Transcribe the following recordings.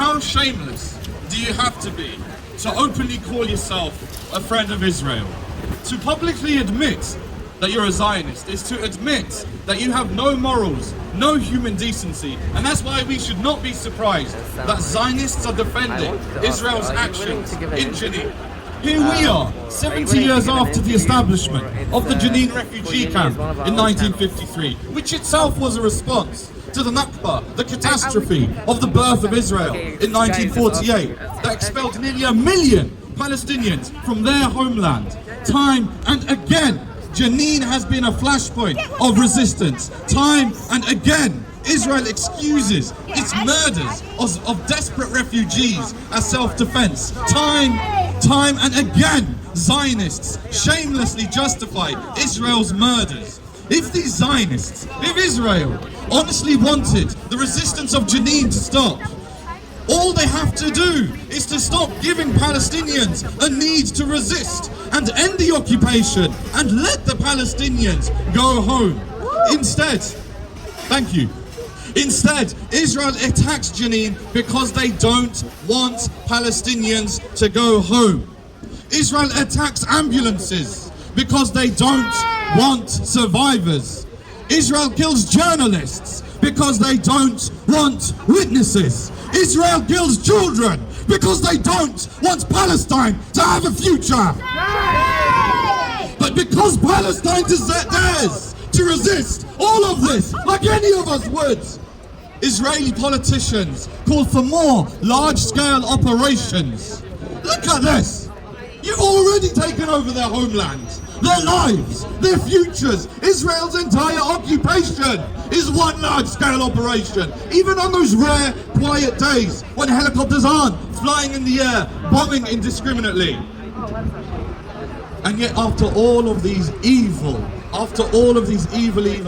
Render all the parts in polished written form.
How shameless do you have to be to openly call yourself a friend of Israel? To publicly admit that you're a Zionist is to admit that you have no morals, no human decency, and that's why we should not be surprised that Zionists are defending Israel's actions in Jenin. Here we are, 70 years after the establishment of the Jenin refugee camp in 1953, which itself was a response to the Nakba, the catastrophe of the birth of Israel in 1948, that expelled nearly 1 million Palestinians from their homeland. Time and again, Jenin has been a flashpoint of resistance. Time and again, Israel excuses its murders of desperate refugees as self-defense. Time and again, Zionists shamelessly justify Israel's murders. If these Zionists, if Israel honestly wanted the resistance of Jenin to stop, all they have to do is to stop giving Palestinians a need to resist and end the occupation and let the Palestinians go home. Instead, thank you. Instead, Israel attacks Jenin because they don't want Palestinians to go home. Israel attacks ambulances because they don't want survivors. Israel kills journalists because they don't want witnesses. Israel kills children because they don't want Palestine to have a future. But because Palestine dares to resist all of this, like any of us would, Israeli politicians call for more large-scale operations. Look at this. You've already taken over their homeland, their lives, their futures. Israel's entire occupation is one large-scale operation. Even on those rare, quiet days when helicopters aren't flying in the air, bombing indiscriminately. And yet after all of these evil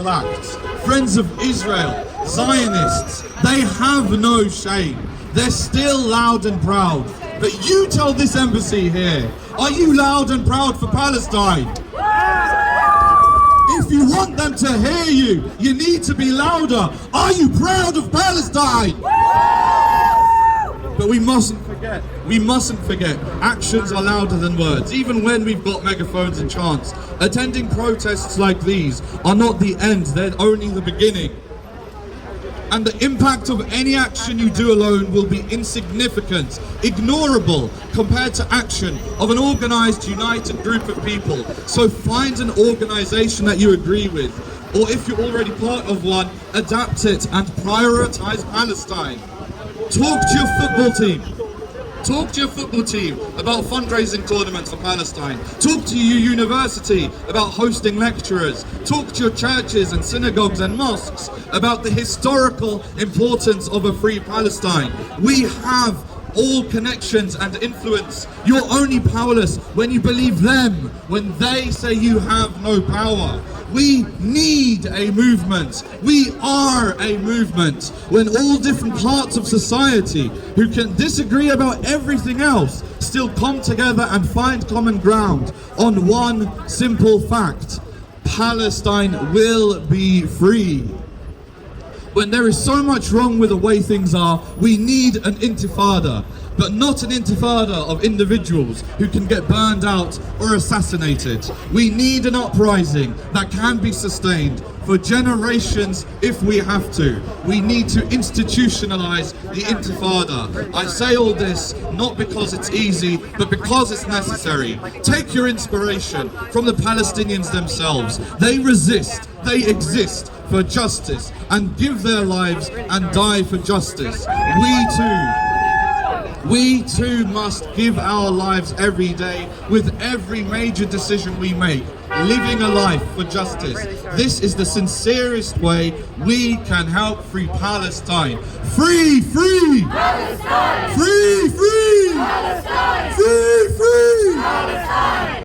acts, friends of Israel, Zionists, they have no shame. They're still loud and proud. But you tell this embassy here, are you loud and proud for Palestine? If you want them to hear you, you need to be louder. Are you proud of Palestine? But we mustn't forget, actions are louder than words. Even when we've got megaphones and chants, attending protests like these are not the end, they're only the beginning. And the impact of any action you do alone will be insignificant, ignorable, compared to action of an organized, united group of people. So find an organization that you agree with, or if you're already part of one, adapt it and prioritize Palestine. Talk to your football team. Talk to your football team about fundraising tournaments for Palestine. Talk to your university about hosting lecturers. Talk to your churches and synagogues and mosques about the historical importance of a free Palestine. We have all connections and influence. You're only powerless when you believe them, when they say you have no power. We need a movement. We are a movement. When all different parts of society who can disagree about everything else still come together and find common ground on one simple fact: Palestine will be free. When there is so much wrong with the way things are, we need an intifada, but not an intifada of individuals who can get burned out or assassinated. We need an uprising that can be sustained for generations if we have to. We need to institutionalize the intifada. I say all this not because it's easy, but because it's necessary. Take your inspiration from the Palestinians themselves. They resist, they exist for justice and give their lives and die for justice. We too must give our lives every day with every major decision we make, living a life for justice. This is the sincerest way we can help free Palestine. Free, free! Palestine! Free, free! Palestine! Free, free! Palestine!